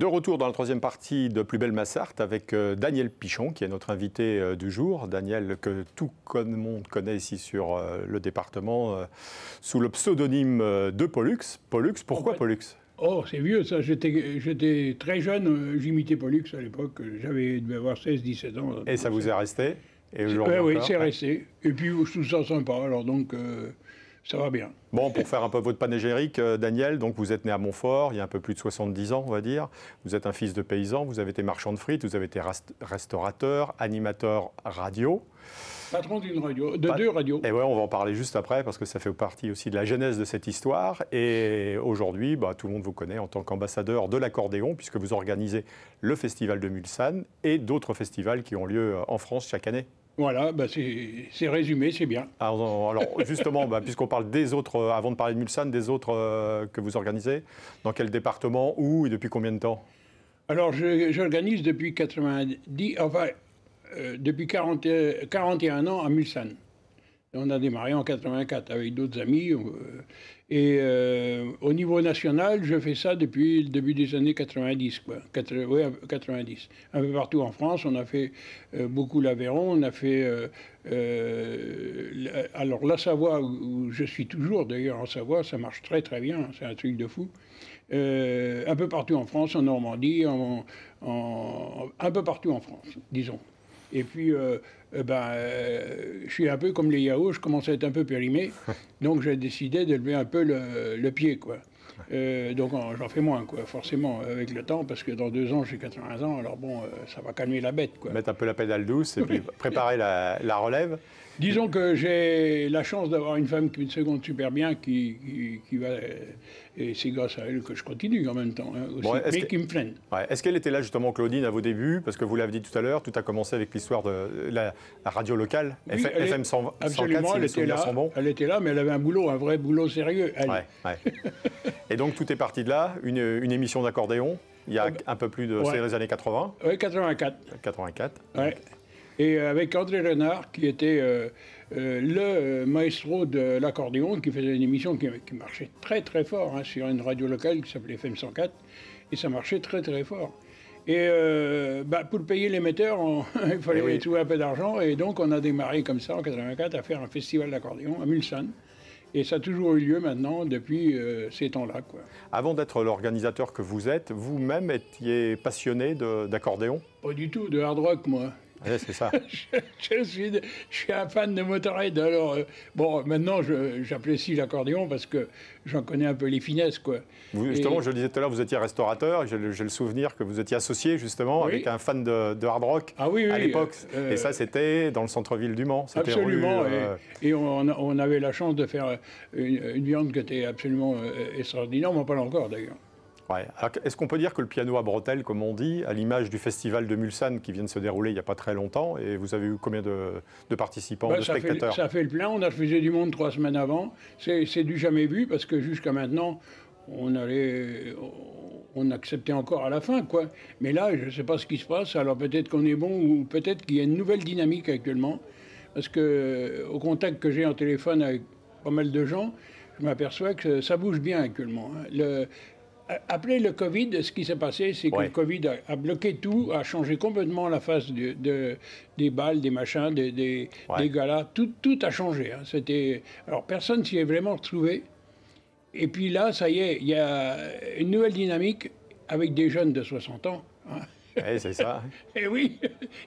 De retour dans la troisième partie de Plus belle ma Sarthe avec Daniel Pichon, qui est notre invité du jour. Daniel, que tout le monde connaît ici sur le département, sous le pseudonyme de Pollux. Pollux, pourquoi Pollux? Oh, c'est vieux ça. J'étais très jeune, j'imitais Pollux à l'époque. Devais avoir 16-17 ans. Et ça vous est resté? Et aujourd'hui oui, c'est resté. Et puis, je trouve ça sympa. Alors donc, ça va bien. Bon, pour faire un peu votre panégyrique, Daniel, donc vous êtes né à Montfort, il y a un peu plus de 70 ans, on va dire. Vous êtes un fils de paysan, vous avez été marchand de frites, vous avez été restaurateur, animateur radio. Patron d'une radio, deux radios. Et ouais, on va en parler juste après, parce que ça fait partie aussi de la genèse de cette histoire. Et aujourd'hui, tout le monde vous connaît en tant qu'ambassadeur de l'accordéon, puisque vous organisez le Festival de Mulsanne et d'autres festivals qui ont lieu en France chaque année. Voilà, c'est résumé, c'est bien. Alors justement, puisqu'on parle des autres, avant de parler de Mulsanne, des autres que vous organisez, dans quel département, où et depuis combien de temps? Alors, j'organise depuis 41 ans à Mulsanne. On a démarré en 84 avec d'autres amis. Au niveau national, je fais ça depuis le début des années 90. 90. Un peu partout en France, on a fait beaucoup l'Aveyron, on a fait... alors la Savoie, où je suis toujours d'ailleurs en Savoie, ça marche très très bien, c'est un truc de fou. Un peu partout en France, en Normandie, un peu partout en France, disons. Et puis, je suis un peu comme les yaourts, je commence à être un peu périmé, donc j'ai décidé de lever un peu le pied, quoi. Donc j'en fais moins, quoi, forcément, avec le temps, parce que dans 2 ans, j'ai 80 ans, alors bon, ça va calmer la bête, quoi. Mettre un peu la pédale douce et puis préparer la relève. Disons que j'ai la chance d'avoir une femme qui me seconde super bien, qui va... Et c'est grâce à elle que je continue en même temps, aussi, mais qui me freine. Ouais. Est-ce qu'elle était là, justement, Claudine, à vos débuts? Parce que vous l'avez dit tout à l'heure, tout a commencé avec l'histoire de la radio locale, oui, FM 104, absolument, si les souvenirs sont bons. Elle était là, mais elle avait un vrai boulot sérieux, elle. Ouais. Et donc, tout est parti de là, une émission d'accordéon, il y a un peu plus de... C'est les années 80? Oui, 84. 84. Ouais. Et avec André Renard, qui était le maestro de l'accordéon, qui faisait une émission qui marchait très très fort sur une radio locale qui s'appelait FM 104, et ça marchait très très fort. Et pour payer l'émetteur, il fallait trouver un peu d'argent, et donc on a démarré comme ça en 84 à faire un festival d'accordéon à Mulsanne. Et ça a toujours eu lieu maintenant depuis ces temps-là, quoi. Avant d'être l'organisateur que vous êtes, vous-même étiez passionné d'accordéon? Pas du tout, de hard rock, moi. Ouais, c'est ça. je suis un fan de Motorhead. Alors, maintenant, j'apprécie l'accordéon parce que j'en connais un peu les finesses, quoi. Justement, je le disais tout à l'heure, vous étiez restaurateur. J'ai le souvenir que vous étiez associé, justement, avec un fan de hard rock à l'époque. Et ça, c'était dans le centre-ville du Mans. Absolument. Et on avait la chance de faire une viande qui était absolument extraordinaire. On m'en parle encore, d'ailleurs. Ouais. Est-ce qu'on peut dire que le piano à bretelles, comme on dit, à l'image du festival de Mulsanne qui vient de se dérouler il n'y a pas très longtemps, et vous avez eu combien de participants, de spectateurs? Ça fait le plein, on a refusé du monde 3 semaines avant. C'est du jamais vu, parce que jusqu'à maintenant, on acceptait encore à la fin, quoi. Mais là, je ne sais pas ce qui se passe, alors peut-être qu'on est bon, ou peut-être qu'il y a une nouvelle dynamique actuellement, parce qu'au contact que j'ai en téléphone avec pas mal de gens, je m'aperçois que ça bouge bien actuellement. Après le Covid, ce qui s'est passé, c'est que le Covid a bloqué tout, a changé complètement la face des balles, des machins, des galas. Tout a changé. Alors, personne s'y est vraiment retrouvé. Et puis là, ça y est, il y a une nouvelle dynamique avec des jeunes de 60 ans. Oui, c'est ça. Et oui,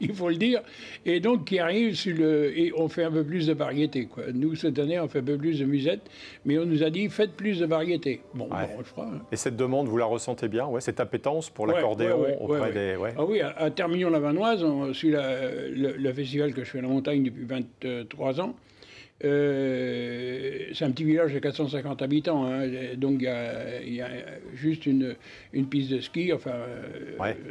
il faut le dire. Et donc, qui arrive et on fait un peu plus de variété, quoi. Nous, cette année, on fait un peu plus de musette, mais on nous a dit, faites plus de variété. Bon, on le fera. Et cette demande, vous la ressentez bien, cette appétence pour l'accordéon auprès des... Ah oui, à Termignon-la-Vanoise, sur le festival que je fais à la montagne depuis 23 ans. C'est un petit village de 450 habitants, donc il y a juste une piste de ski, enfin,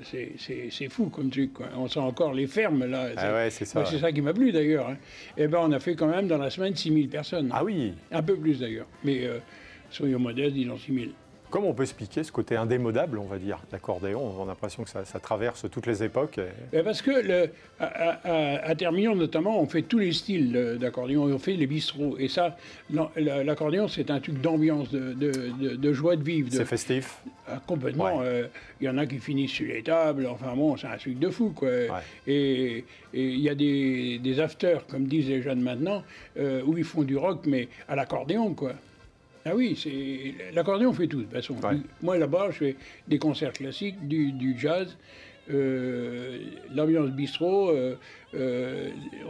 c'est fou comme truc, quoi. On sent encore les fermes, là. C'est ça. C'est ça qui m'a plu, d'ailleurs. Et on a fait quand même, dans la semaine, 6000 personnes. Ah oui. Un peu plus, d'ailleurs. Mais soyons modestes, disons 6000. Comment on peut expliquer ce côté indémodable, on va dire, d'accordéon? On a l'impression que ça traverse toutes les époques. Parce que à Termillon, notamment, on fait tous les styles d'accordéon. On fait les bistrots. Et ça, l'accordéon, c'est un truc d'ambiance, de joie de vivre. C'est festif. Complètement. Il y en a qui finissent sur les tables. Enfin bon, c'est un truc de fou, quoi. Ouais. Et il y a des afters, comme disent les jeunes maintenant, où ils font du rock, mais à l'accordéon, quoi. Ah oui, l'accordéon fait tout, de toute façon. Ouais. Moi, là-bas, je fais des concerts classiques, du jazz, l'ambiance bistrot.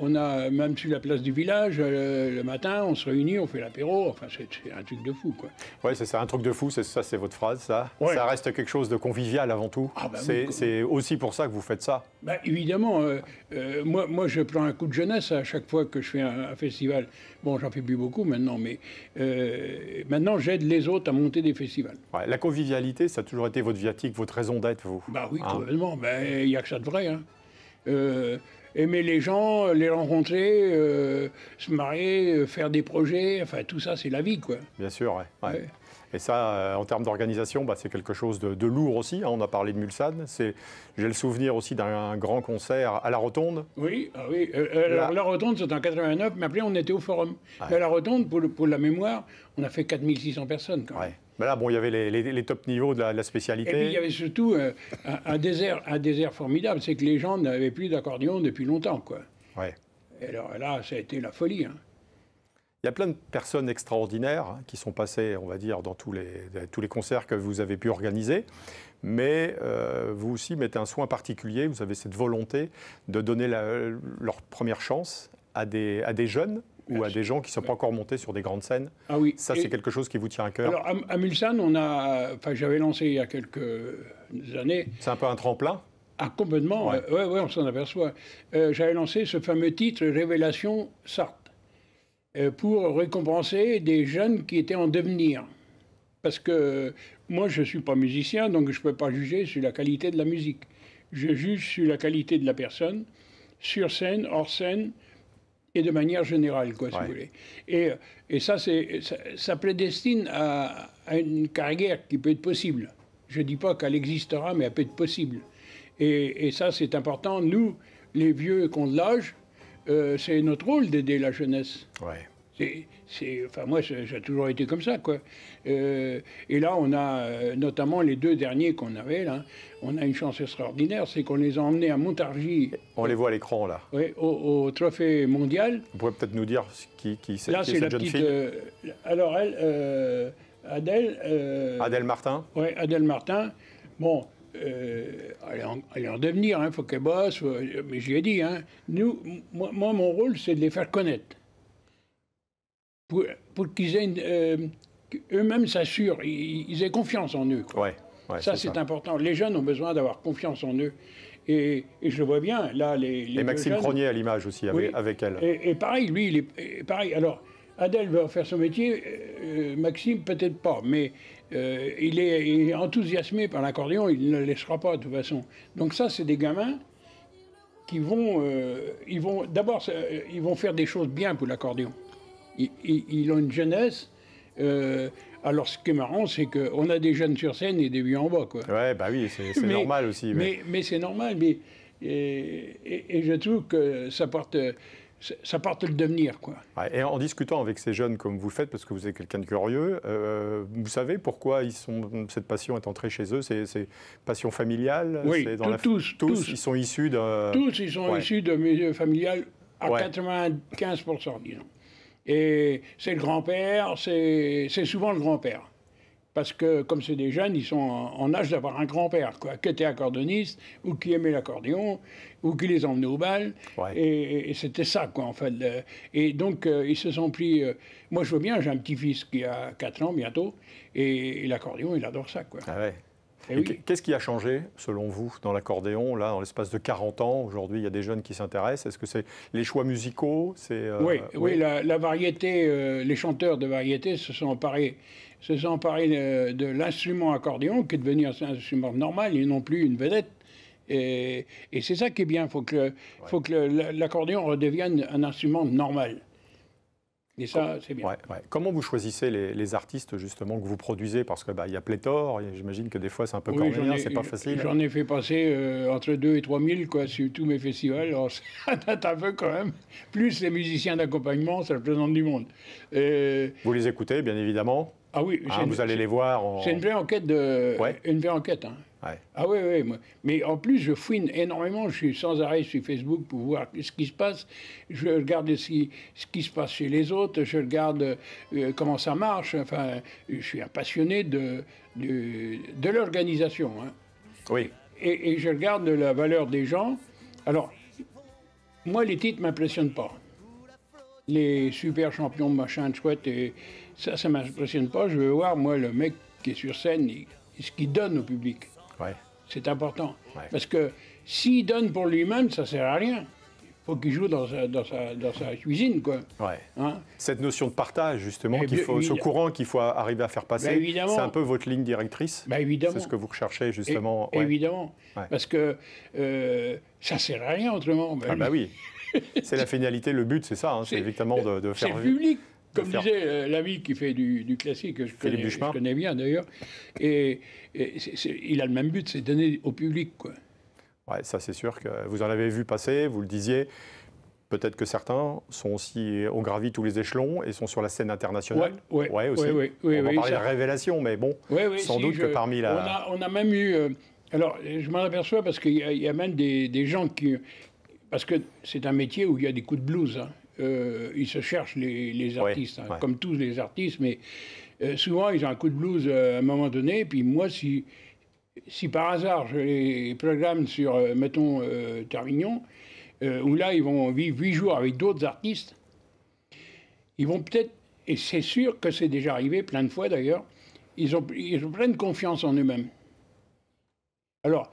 On a même sur la place du village, le matin, on se réunit, on fait l'apéro. Enfin, c'est un truc de fou, quoi. Oui, c'est un truc de fou, ça c'est votre phrase, ça. Ouais. Ça reste quelque chose de convivial avant tout. Ah bah c'est oui. aussi pour ça que vous faites ça. Bah, évidemment, moi, je prends un coup de jeunesse à chaque fois que je fais un festival. Bon, j'en fais plus beaucoup maintenant, mais maintenant, j'aide les autres à monter des festivals. Ouais, la convivialité, ça a toujours été votre viatique, votre raison d'être, vous. Bah oui, Hein? complètement. Il n'y a que ça de vrai. Hein. Aimer les gens, les rencontrer, se marier, faire des projets, enfin tout ça, c'est la vie, quoi. Bien sûr, ouais. Ouais. Et ça, en termes d'organisation, bah, c'est quelque chose de lourd aussi. Hein. On a parlé de Mulsanne. J'ai le souvenir aussi d'un grand concert à la Rotonde. Oui, ah oui. Alors la Rotonde, c'est en 89, mais après, on était au Forum. Ouais. Mais à la Rotonde, pour la mémoire, on a fait 4600 personnes, quand même. Ouais. Mais là, bon, il y avait les top niveaux de la spécialité. Et puis, il y avait surtout un désert formidable. C'est que les gens n'avaient plus d'accordéon depuis longtemps, quoi. Ouais. Et alors là, ça a été la folie, hein. Il y a plein de personnes extraordinaires hein, qui sont passées, on va dire, dans tous les concerts que vous avez pu organiser. Mais vous aussi mettez un soin particulier, vous avez cette volonté de donner leur première chance à des jeunes ou à des gens qui ne sont pas encore montés sur des grandes scènes. Ah oui. Ça, c'est quelque chose qui vous tient à cœur. Alors, à Mulsanne, j'avais lancé il y a quelques années. C'est un peu un tremplin. Ah, complètement. Ouais. Ouais, on s'en aperçoit. J'avais lancé ce fameux titre Révélation Sarthe pour récompenser des jeunes qui étaient en devenir. Parce que moi, je ne suis pas musicien, donc je ne peux pas juger sur la qualité de la musique. Je juge sur la qualité de la personne, sur scène, hors scène, et de manière générale, quoi, si vous voulez. Et ça prédestine à une carrière qui peut être possible. Je ne dis pas qu'elle existera, mais elle peut être possible. Et ça, c'est important. Nous, les vieux qui ont de l'âge, c'est notre rôle d'aider la jeunesse. Ouais. Enfin, moi, j'ai toujours été comme ça, quoi. Et là, on a notamment les deux derniers qu'on avait, là. On a une chance extraordinaire, c'est qu'on les a emmenés à Montargis. On les voit à l'écran, là. Oui, au Trophée mondial. Vous pouvez peut-être nous dire qui c'est Là, c'est la cette jeune petite. fille Alors, elle, Adèle. Adèle Martin. Oui, Adèle Martin. Bon. Elle est en devenir, il faut qu'elle bosse, mais je lui ai dit, hein, moi, mon rôle, c'est de les faire connaître. Pour qu'ils aient eux-mêmes s'assurent, ils aient confiance en eux. Quoi. Ouais, ça, c'est important. Les jeunes ont besoin d'avoir confiance en eux. Et je le vois bien, là, les Maxime jeunes, Cronier à l'image aussi, oui, avec elle. Et pareil, lui, il est pareil. Alors, Adèle va faire son métier, Maxime, peut-être pas, mais il est enthousiasmé par l'accordéon, il ne le laissera pas de toute façon. Donc ça, c'est des gamins qui vont, ils vont faire des choses bien pour l'accordéon. Ils ont une jeunesse. Alors, ce qui est marrant, c'est qu'on a des jeunes sur scène et des vieux en bas, quoi. Ouais, bah oui, c'est normal aussi. Mais c'est normal. Et je trouve que ça porte le devenir, quoi. Ouais, et en discutant avec ces jeunes comme vous le faites, parce que vous êtes quelqu'un de curieux, vous savez pourquoi cette passion est entrée chez eux? C'est passion familiale? Oui, tous. Ils sont issus de... Tous, ils sont issus de milieu familial à 95%, disons. Et c'est le grand-père, c'est souvent le grand-père. Parce que, comme c'est des jeunes, ils sont en âge d'avoir un grand-père, quoi, qui était accordéoniste, ou qui aimait l'accordéon, ou qui les emmenait au bal. Ouais. Et c'était ça, quoi, en fait. Et donc, ils se sont pris... moi, je vois bien, j'ai un petit-fils qui a 4 ans bientôt, et l'accordéon, il adore ça, quoi. Ah ouais. Et oui. Qu'est-ce qui a changé, selon vous, dans l'accordéon, là, dans l'espace de 40 ans? Aujourd'hui, il y a des jeunes qui s'intéressent. Est-ce que c'est les choix musicaux? Oui, la variété, les chanteurs de variété se sont emparés de l'instrument accordéon, qui est devenu un instrument normal et non plus une vedette. Et c'est ça qui est bien. Il faut que l'accordéon redevienne un instrument normal. Et ça, c'est bien. Ouais, ouais. Comment vous choisissez les artistes justement que vous produisez? Parce que y a pléthore, j'imagine que des fois c'est un peu cornélien, c'est pas facile. J'en ai fait passer entre 2 et 3 000 quoi, sur tous mes festivals. Alors ça date un peu quand même. Plus les musiciens d'accompagnement, ça représente du monde. Vous les écoutez, bien évidemment. Ah oui, vous allez les voir. C'est une vraie enquête une vraie enquête. Hein. Ouais. Ah oui, oui. Mais en plus, je fouine énormément. Je suis sans arrêt sur Facebook pour voir ce qui se passe. Je regarde ce qui se passe chez les autres. Je regarde comment ça marche. Enfin, je suis un passionné de l'organisation. Hein. Oui. Et je regarde la valeur des gens. Alors, moi, les titres ne m'impressionnent pas. Les super champions, machin, chouette, et ça ne m'impressionne pas. Je veux voir, moi, le mec qui est sur scène, ce qu'il donne au public. Ouais. C'est important. Ouais. Parce que s'il donne pour lui-même, ça ne sert à rien. Il faut qu'il joue dans sa cuisine, quoi. Ouais. Hein? Cette notion de partage, justement, ce courant qu'il faut arriver à faire passer, c'est un peu votre ligne directrice. Évidemment. C'est ce que vous recherchez, justement. Évidemment. Ouais. Parce que ça ne sert à rien autrement. Oui. C'est la finalité, le but, c'est ça. Hein, c'est évidemment de faire... C'est le public. Comme disait l'ami qui fait du classique, que je connais bien d'ailleurs, et il a le même but, c'est donner au public, quoi. Ouais, ça c'est sûr que vous en avez vu passer, vous le disiez. Peut-être que certains ont gravi tous les échelons et sont sur la scène internationale. Oui, aussi. Oui, on va parler de révélation, mais bon, sans doute que parmi la... On a même eu... alors, je m'en aperçois parce qu'il y a même des gens qui... Parce que c'est un métier où il y a des coups de blues, hein. Ils se cherchent les artistes, hein, comme tous les artistes, mais souvent ils ont un coup de blues à un moment donné. Puis moi, si par hasard je les programme sur, mettons, Termignon, où là ils vont vivre 8 jours avec d'autres artistes, ils vont peut-être, et c'est sûr que c'est déjà arrivé plein de fois d'ailleurs, ils ont pleine confiance en eux-mêmes. Alors,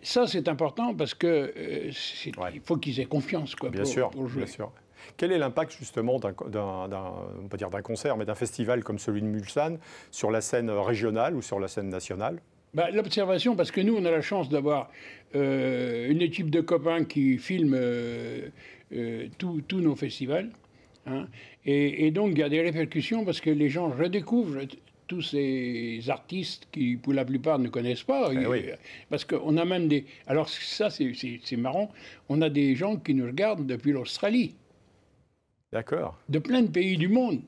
ça c'est important parce que il faut qu'ils aient confiance, quoi, pour jouer. Bien sûr. Quel est l'impact justement d'un concert, mais d'un festival comme celui de Mulsanne sur la scène régionale ou sur la scène nationale? L'observation, parce que nous, on a la chance d'avoir une équipe de copains qui filment tous nos festivals. Hein, et donc, il y a des répercussions parce que les gens redécouvrent tous ces artistes qui, pour la plupart, ne connaissent pas. Parce qu'on a même des... Alors ça, c'est marrant. On a des gens qui nous regardent depuis l'Australie. D'accord. De plein de pays du monde.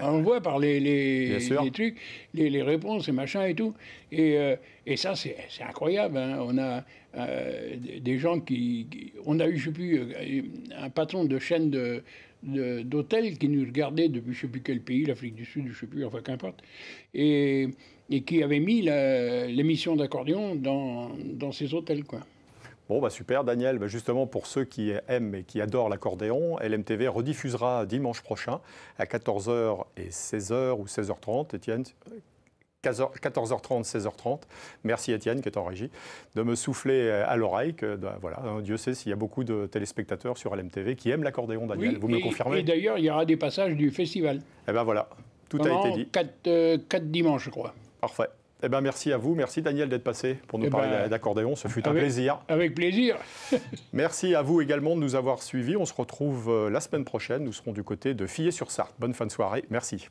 On voit par les trucs, les réponses et machin et tout. Et ça, c'est incroyable. Hein. On a des gens on a eu, je ne sais plus, un patron de chaîne d'hôtels qui nous regardait depuis je ne sais plus quel pays, l'Afrique du Sud, je ne sais plus, enfin qu'importe. Et qui avait mis l'émission d'accordéon dans ses hôtels, quoi. Bon, super, Daniel. Justement, pour ceux qui aiment et qui adorent l'accordéon, LMTV rediffusera dimanche prochain à 14h et 16h ou 16h30. Étienne, 14h30, 16h30. Merci Étienne, qui est en régie, de me souffler à l'oreille que, voilà, Dieu sait s'il y a beaucoup de téléspectateurs sur LMTV qui aiment l'accordéon, Daniel. Vous me confirmez? Et d'ailleurs, il y aura des passages du festival. Eh bien voilà, tout a été dit. 4 dimanches, je crois. Parfait. Eh bien, merci à vous. Merci Daniel d'être passé pour nous parler d'accordéon. Ce fut un plaisir. Avec plaisir. Merci à vous également de nous avoir suivis. On se retrouve la semaine prochaine. Nous serons du côté de Fillet-sur-Sarthe. Bonne fin de soirée. Merci.